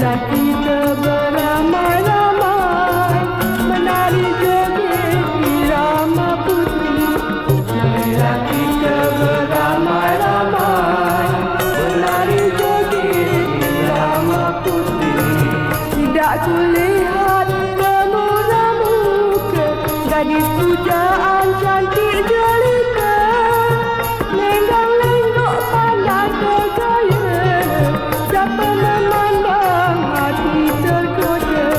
Marilah kita beramai-ramai menari joget irama putih. Marilah kita beramai-ramai menari joget irama putih. Tidak kulihat memurah muka gadis pujaan cantik jelita, lenggang-lenggok pandai bergaya, siapa memandang hati tergoda.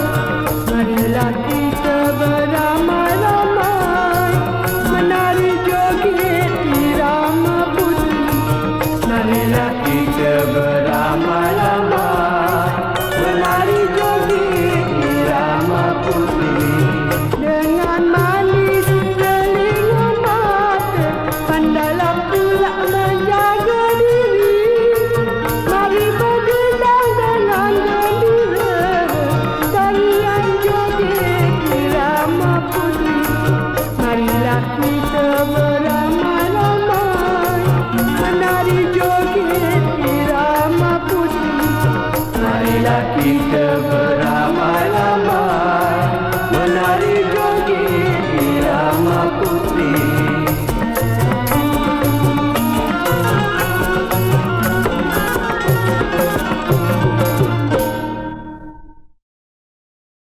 Marilah kita beramai-ramai menari joget irama putih. Marilah kita